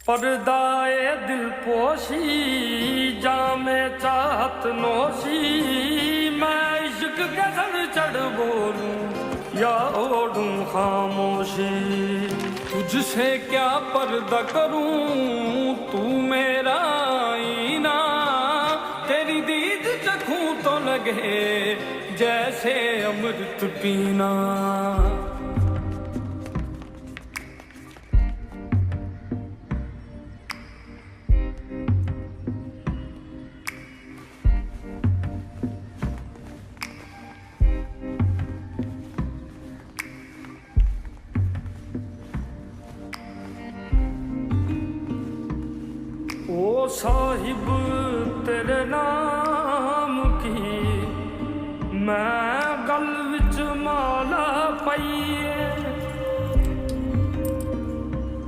पर्दाए दिल पोशी जामे चाहत नोशी, मैं इश्क के सर चढ़ बोलूं या ओढ़ूं खामोशी। तुझसे क्या पर्दा करूं तू मेरा आईना, तेरी दीद चखूं तो लगे जैसे अमृत पीना। ओ साहिब तेरे नाम की मैं